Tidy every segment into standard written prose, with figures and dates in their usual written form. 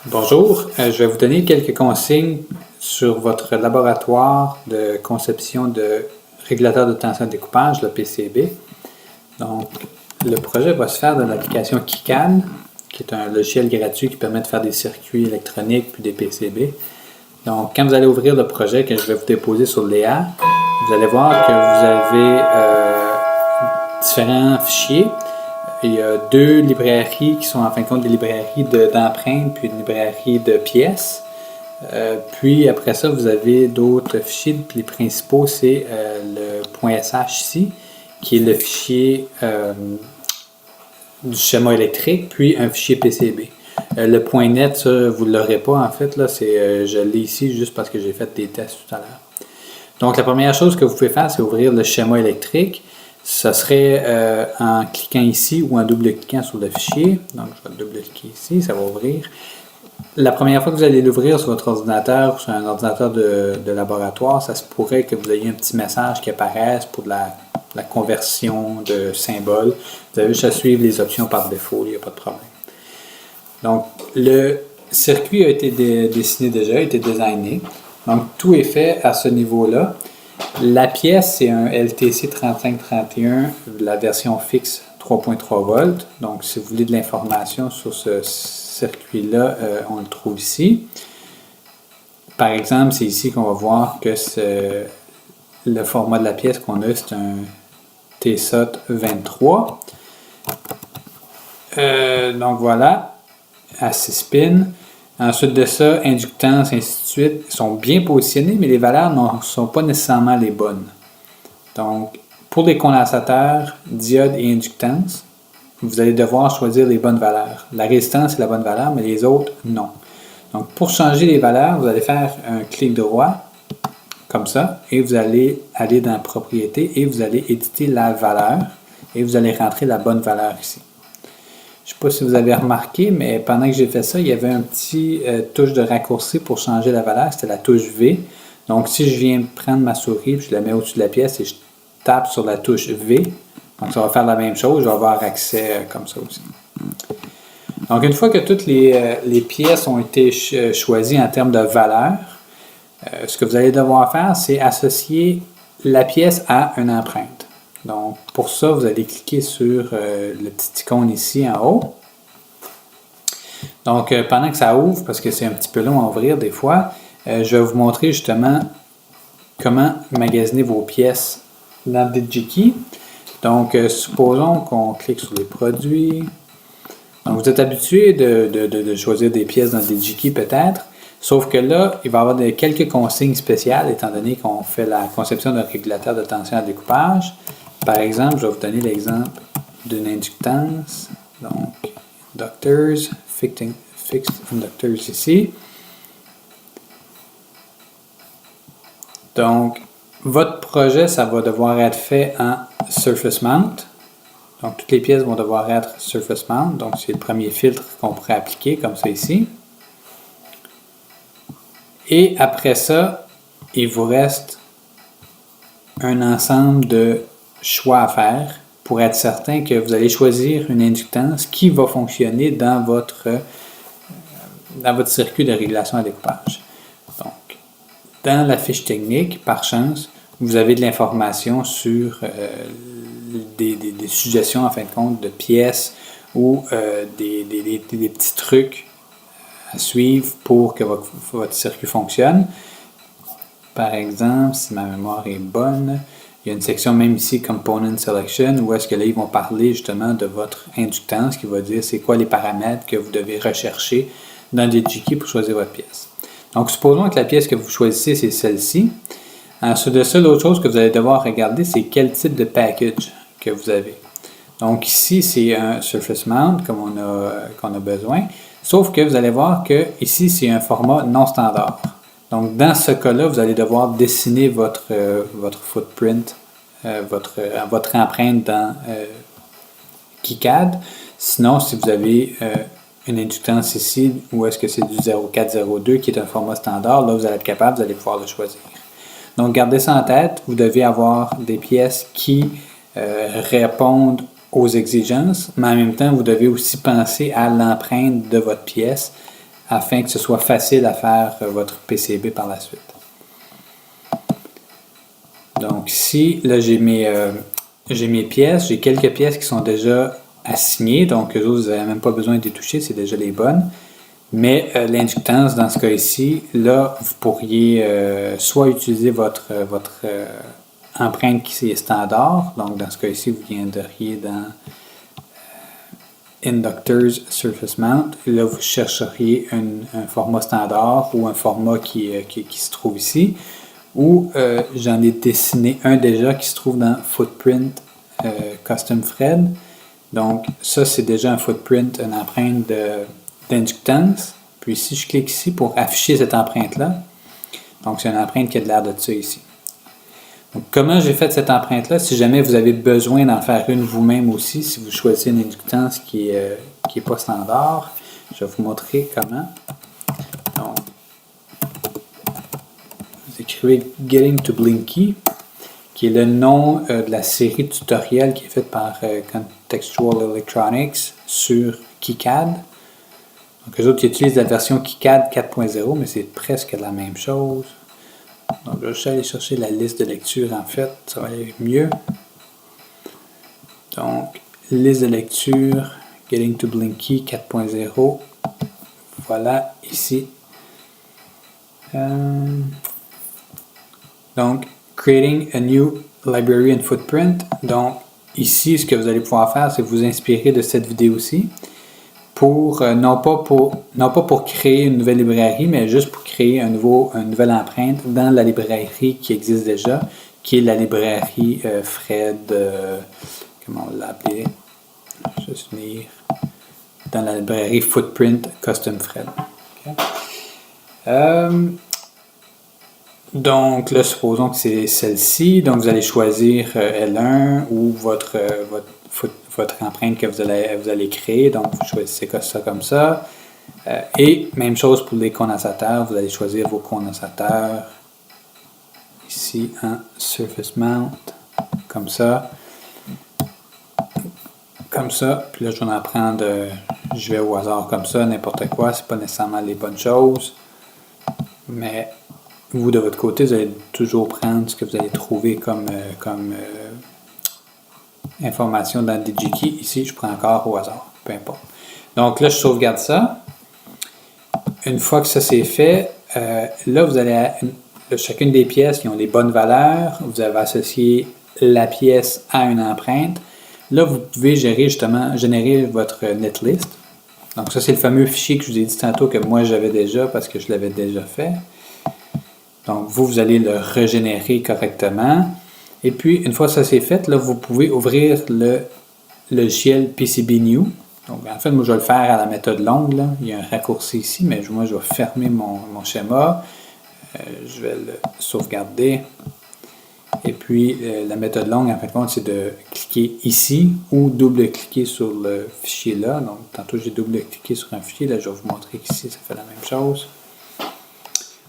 Bonjour, je vais vous donner quelques consignes sur votre laboratoire de conception de régulateur de tension de découpage, le PCB. Donc, le projet va se faire dans l'application KiCad, qui est un logiciel gratuit qui permet de faire des circuits électroniques puis des PCB. Donc, quand vous allez ouvrir le projet que je vais vous déposer sur l'EA, vous allez voir que vous avez différents fichiers. Il y a deux librairies qui sont en fin de compte des librairies d'empreintes puis une librairie de pièces. Puis après ça, vous avez d'autres fichiers. Puis les principaux, c'est le .sh ici, qui est le fichier du schéma électrique, puis un fichier PCB. Le .net, ça, vous ne l'aurez pas en fait. Là, je l'ai ici juste parce que j'ai fait des tests tout à l'heure. Donc la première chose que vous pouvez faire, c'est ouvrir le schéma électrique. Ça serait en cliquant ici ou en double-cliquant sur le fichier. Donc, je vais double-cliquer ici, ça va ouvrir. La première fois que vous allez l'ouvrir sur votre ordinateur ou sur un ordinateur de laboratoire, ça se pourrait que vous ayez un petit message qui apparaisse pour la conversion de symboles. Vous avez juste à suivre les options par défaut, il n'y a pas de problème. Donc, le circuit a été dessiné déjà, a été designé. Donc, tout est fait à ce niveau-là. La pièce, c'est un LTC 3531, la version fixe 3.3 volts. Donc, si vous voulez de l'information sur ce circuit-là, on le trouve ici. Par exemple, c'est ici qu'on va voir que le format de la pièce qu'on a, c'est un TSOT 23. Donc, voilà, à 6 pins. Ensuite de ça, inductance, ainsi de suite, ils sont bien positionnés, mais les valeurs ne sont pas nécessairement les bonnes. Donc, pour les condensateurs, diode et inductance, vous allez devoir choisir les bonnes valeurs. La résistance est la bonne valeur, mais les autres, non. Donc, pour changer les valeurs, vous allez faire un clic droit, comme ça, et vous allez aller dans Propriétés, et vous allez éditer la valeur, et vous allez rentrer la bonne valeur ici. Je ne sais pas si vous avez remarqué, mais pendant que j'ai fait ça, il y avait un petit touche de raccourci pour changer la valeur. C'était la touche V. Donc, si je viens prendre ma souris, puis je la mets au-dessus de la pièce et je tape sur la touche V, donc ça va faire la même chose. Je vais avoir accès comme ça aussi. Donc, une fois que toutes les pièces ont été choisies en termes de valeur, ce que vous allez devoir faire, c'est associer la pièce à une empreinte. Donc, pour ça, vous allez cliquer sur le petit icône ici en haut. Donc, pendant que ça ouvre, parce que c'est un petit peu long à ouvrir des fois, je vais vous montrer justement comment magasiner vos pièces dans DigiKey. Donc, supposons qu'on clique sur les produits. Donc, vous êtes habitué de choisir des pièces dans DigiKey peut-être, sauf que là, il va y avoir quelques consignes spéciales étant donné qu'on fait la conception d'un régulateur de tension à découpage. Par exemple, je vais vous donner l'exemple d'une inductance. Donc, inductors, fixed inductors ici. Donc, votre projet, ça va devoir être fait en surface mount. Donc, toutes les pièces vont devoir être surface mount. Donc, c'est le premier filtre qu'on pourrait appliquer, comme ça ici. Et après ça, il vous reste un ensemble de choix à faire pour être certain que vous allez choisir une inductance qui va fonctionner dans votre circuit de régulation à découpage. Donc, dans la fiche technique, par chance, vous avez de l'information sur des suggestions en fin de compte de pièces ou des petits trucs à suivre pour que votre circuit fonctionne. Par exemple, si ma mémoire est bonne, il y a une section même ici, Component Selection, où est-ce que là, ils vont parler justement de votre inductance, qui va dire c'est quoi les paramètres que vous devez rechercher dans DigiKey pour choisir votre pièce. Donc, supposons que la pièce que vous choisissez, c'est celle-ci. Ensuite de ça, l'autre chose que vous allez devoir regarder, c'est quel type de package que vous avez. Donc, ici, c'est un Surface Mount, comme qu'on a besoin. Sauf que vous allez voir que ici, c'est un format non standard. Donc, dans ce cas-là, vous allez devoir dessiner votre footprint, votre empreinte dans KiCad. Sinon, si vous avez une inductance ici, où est-ce que c'est du 0402 qui est un format standard, là, vous allez être capable, vous allez pouvoir le choisir. Donc, gardez ça en tête. Vous devez avoir des pièces qui répondent aux exigences, mais en même temps, vous devez aussi penser à l'empreinte de votre pièce afin que ce soit facile à faire votre PCB par la suite. Donc ici, là j'ai mes pièces, j'ai quelques pièces qui sont déjà assignées, donc eux autres, vous n'avez même pas besoin de les toucher, c'est déjà les bonnes. Mais l'inductance, dans ce cas ici, là, vous pourriez soit utiliser votre empreinte qui est standard, donc dans ce cas ici, vous viendriez dans Inductors Surface Mount, et là, vous chercheriez un format standard ou un format qui se trouve ici, ou j'en ai dessiné un déjà qui se trouve dans Footprint Custom Thread. Donc ça, c'est déjà un footprint, une empreinte d'inductance. Puis si je clique ici pour afficher cette empreinte-là, donc c'est une empreinte qui a de l'air de ça ici. Donc comment j'ai fait cette empreinte-là? Si jamais vous avez besoin d'en faire une vous-même aussi, si vous choisissez une inductance qui est pas standard, je vais vous montrer comment. Donc, vous écrivez Getting to Blinky, qui est le nom de la série tutoriel qui est faite par Contextual Electronics sur KiCad. Donc, eux autres, ils utilisent la version KiCad 4.0, mais c'est presque la même chose. Donc, je vais aller chercher la liste de lecture, en fait, ça va aller mieux. Donc, liste de lecture, Getting to Blinky 4.0. Voilà, ici. Donc, Creating a New Library and Footprint. Donc, ici, ce que vous allez pouvoir faire, c'est vous inspirer de cette vidéo-ci. Non pas pour créer une nouvelle librairie, mais juste pour créer une nouvelle empreinte dans la librairie qui existe déjà, qui est la librairie Fred, comment on l'a appelé? Juste venir dans la librairie Footprint Custom Thread. Okay. Donc là, supposons que c'est celle-ci. Donc vous allez choisir L1 ou votre empreinte que vous allez créer. Donc vous choisissez ça comme ça. Et même chose pour les condensateurs. Vous allez choisir vos condensateurs ici en Surface Mount. Comme ça. Comme ça. Puis là, je vais en prendre, je vais au hasard comme ça, n'importe quoi. C'est pas nécessairement les bonnes choses. Mais vous, de votre côté, vous allez toujours prendre ce que vous allez trouver comme information dans DigiKey. Ici, je prends encore au hasard, peu importe. Donc là, je sauvegarde ça. Une fois que ça c'est fait, là, vous allez chacune des pièces qui ont les bonnes valeurs, vous avez associé la pièce à une empreinte. Là, vous pouvez générer votre netlist. Donc ça, c'est le fameux fichier que je vous ai dit tantôt que moi, j'avais déjà parce que je l'avais déjà fait. Donc, vous allez le régénérer correctement. Et puis, une fois que ça c'est fait, là, vous pouvez ouvrir le logiciel PCBnew. Donc, en fait, moi, je vais le faire à la méthode longue. Là. Il y a un raccourci ici, mais moi, je vais fermer mon schéma. Je vais le sauvegarder. Et puis, la méthode longue, en fait, c'est de cliquer ici ou double-cliquer sur le fichier là. Donc, tantôt, j'ai double-cliqué sur un fichier. Là, je vais vous montrer qu'ici, ça fait la même chose.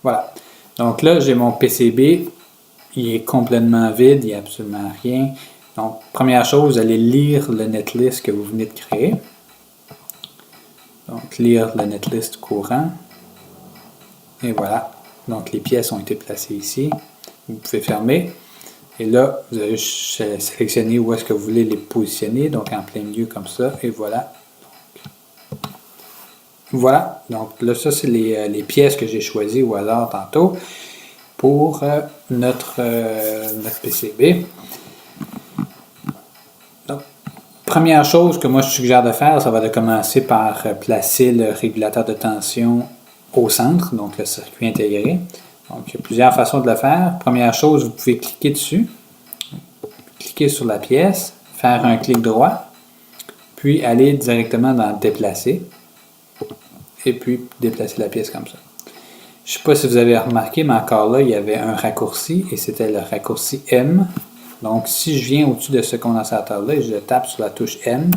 Voilà. Donc là, j'ai mon PCB, il est complètement vide, il n'y a absolument rien. Donc, première chose, vous allez lire le netlist que vous venez de créer. Donc, lire le netlist courant. Et voilà. Donc, les pièces ont été placées ici. Vous pouvez fermer. Et là, vous allez sélectionner où est-ce que vous voulez les positionner. Donc, en plein milieu comme ça. Et voilà. Voilà, donc là, ça, c'est les pièces que j'ai choisies au hasard tantôt pour notre PCB. Donc, première chose que moi, je suggère de faire, ça va de commencer par placer le régulateur de tension au centre, donc le circuit intégré. Donc, il y a plusieurs façons de le faire. Première chose, vous pouvez cliquer dessus, cliquer sur la pièce, faire un clic droit, puis aller directement dans « Déplacer ». Et puis déplacer la pièce comme ça. Je ne sais pas si vous avez remarqué, mais encore là, il y avait un raccourci et c'était le raccourci M. Donc, si je viens au-dessus de ce condensateur-là et je tape sur la touche M,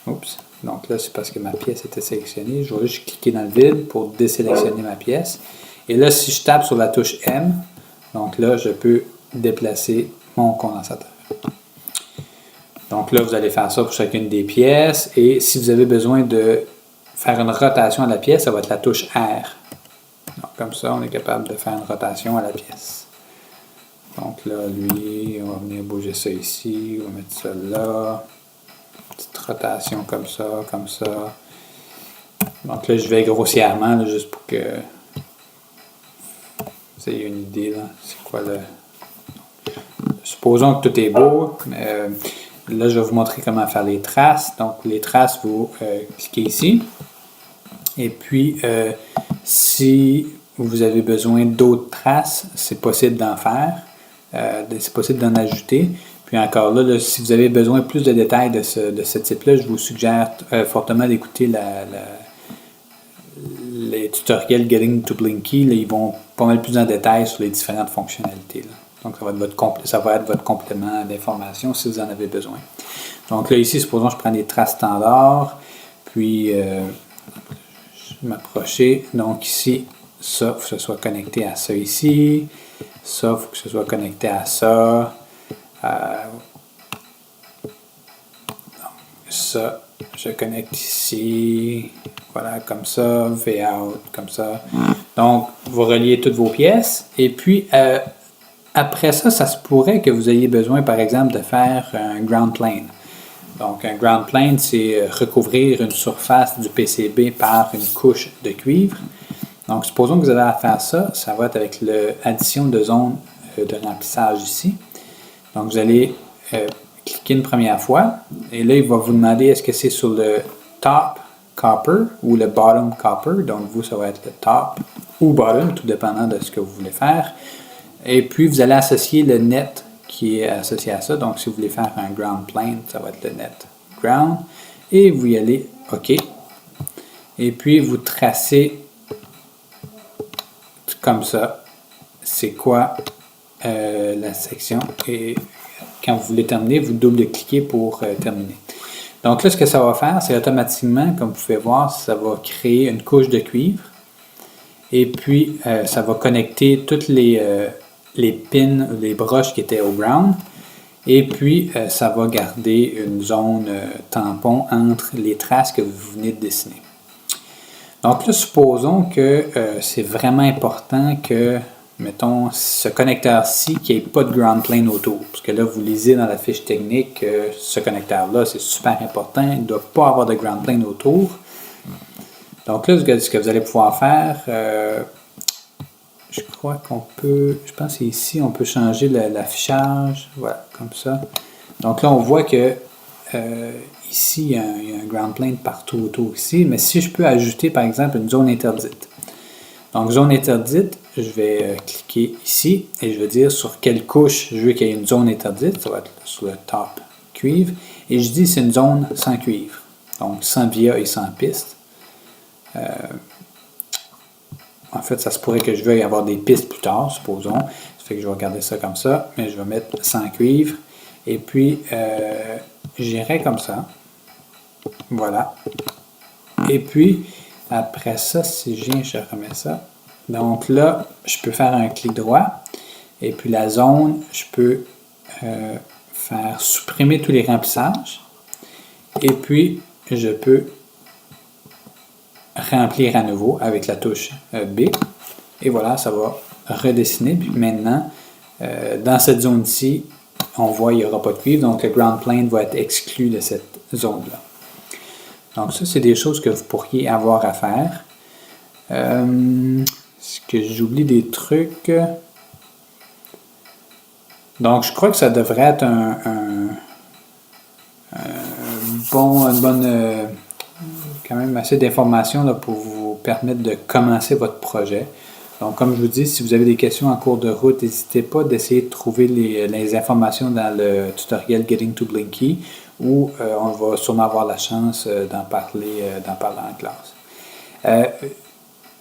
oups, donc là, c'est parce que ma pièce était sélectionnée. Je vais juste cliquer dans le vide pour désélectionner ma pièce. Et là, si je tape sur la touche M, donc là, je peux déplacer mon condensateur. Donc là, vous allez faire ça pour chacune des pièces. Et si vous avez besoin de faire une rotation à la pièce, ça va être la touche R. Donc, comme ça, on est capable de faire une rotation à la pièce. Donc là, lui, on va venir bouger ça ici, on va mettre ça là. Petite rotation comme ça, comme ça. Donc là, je vais grossièrement, là, juste pour que vous ayez une idée, là, c'est quoi le... Supposons que tout est beau. Là, je vais vous montrer comment faire les traces. Donc, les traces, vous cliquez ici. Et puis, si vous avez besoin d'autres traces, c'est possible d'en faire. C'est possible d'en ajouter. Puis encore là, si vous avez besoin de plus de détails de ce type-là, je vous suggère fortement d'écouter les tutoriels Getting to Blinky. Là, ils vont pas mal plus en détail sur les différentes fonctionnalités. Là. Donc, ça va être votre complément d'information si vous en avez besoin. Donc là, ici, supposons que je prends des traces standards. Puis, je vais m'approcher. Donc ici, ça, il faut que ce soit connecté à ça ici. Ça, il faut que ce soit connecté à ça. Ça, je connecte ici. Voilà, comme ça. V-out, comme ça. Donc, vous reliez toutes vos pièces. Et puis, après ça, ça se pourrait que vous ayez besoin, par exemple, de faire un ground plane. Donc, un ground plane, c'est recouvrir une surface du PCB par une couche de cuivre. Donc, supposons que vous avez à faire ça, ça va être avec l'addition de zones de remplissage ici. Donc, vous allez cliquer une première fois, et là, il va vous demander est-ce que c'est sur le top copper ou le bottom copper. Donc, vous, ça va être le top ou bottom, tout dépendant de ce que vous voulez faire. Et puis, vous allez associer le net qui est associé à ça. Donc, si vous voulez faire un ground plane, ça va être le net ground. Et vous y allez OK. Et puis, vous tracez comme ça. C'est quoi la section. Et quand vous voulez terminer, vous double-cliquez pour terminer. Donc là, ce que ça va faire, c'est automatiquement, comme vous pouvez voir, ça va créer une couche de cuivre. Et puis, ça va connecter toutes les pins, les broches qui étaient au ground. Et puis, ça va garder une zone tampon entre les traces que vous venez de dessiner. Donc là, supposons que c'est vraiment important que, mettons, ce connecteur-ci, qu'il n'y ait pas de ground plane autour. Parce que là, vous lisez dans la fiche technique que ce connecteur-là, c'est super important. Il ne doit pas avoir de ground plane autour. Donc là, ce que vous allez pouvoir faire, je crois qu'on peut, je pense que ici, on peut changer l'affichage. Voilà, comme ça. Donc là, on voit que ici, il y a un ground plane partout autour ici. Mais si je peux ajouter, par exemple, une zone interdite. Donc, zone interdite, je vais cliquer ici et je vais dire sur quelle couche je veux qu'il y ait une zone interdite. Ça va être sur le top cuivre. Et je dis c'est une zone sans cuivre. Donc, sans via et sans piste. En fait, ça se pourrait que je veuille avoir des pistes plus tard, supposons. Ça fait que je vais regarder ça comme ça. Mais je vais mettre sans cuivre. Et puis, j'irai comme ça. Voilà. Et puis, après ça, si je viens, je remets ça. Donc là, je peux faire un clic droit. Et puis la zone, je peux faire supprimer tous les remplissages. Et puis, je peux remplir à nouveau avec la touche B. Et voilà, ça va redessiner. Puis maintenant, dans cette zone-ci, on voit qu'il n'y aura pas de cuivre. Donc le ground plane va être exclu de cette zone-là. Donc ça, c'est des choses que vous pourriez avoir à faire. Est-ce que j'oublie des trucs? Donc je crois que ça devrait être une bonne... quand même assez d'informations là, pour vous permettre de commencer votre projet. Donc comme je vous dis, si vous avez des questions en cours de route, n'hésitez pas d'essayer de trouver les informations dans le tutoriel Getting to Blinky, où on va sûrement avoir la chance d'en parler en classe.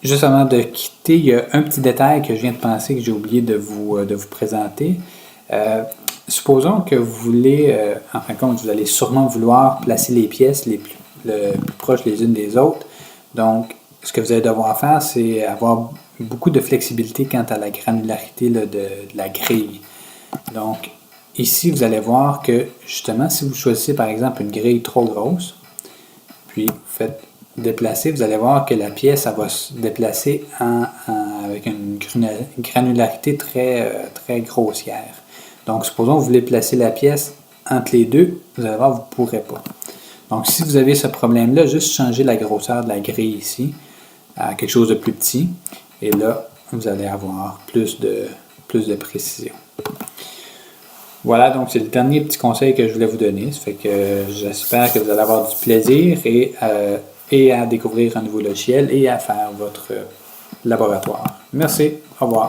Juste avant de quitter, il y a un petit détail que je viens de penser que j'ai oublié de vous présenter. Supposons que vous voulez, en fin de compte, vous allez sûrement vouloir placer les pièces le plus proches les unes des autres. Donc, ce que vous allez devoir faire, c'est avoir beaucoup de flexibilité quant à la granularité là, de la grille. Donc, ici, vous allez voir que, justement, si vous choisissez, par exemple, une grille trop grosse, puis vous faites déplacer, vous allez voir que la pièce elle va se déplacer avec une granularité très grossière. Donc, supposons que vous voulez placer la pièce entre les deux, vous allez voir, vous ne pourrez pas. Donc, si vous avez ce problème-là, juste changer la grosseur de la grille ici à quelque chose de plus petit. Et là, vous allez avoir plus de précision. Voilà, donc c'est le dernier petit conseil que je voulais vous donner. Ça fait que j'espère que vous allez avoir du plaisir et à découvrir un nouveau logiciel et à faire votre laboratoire. Merci, au revoir.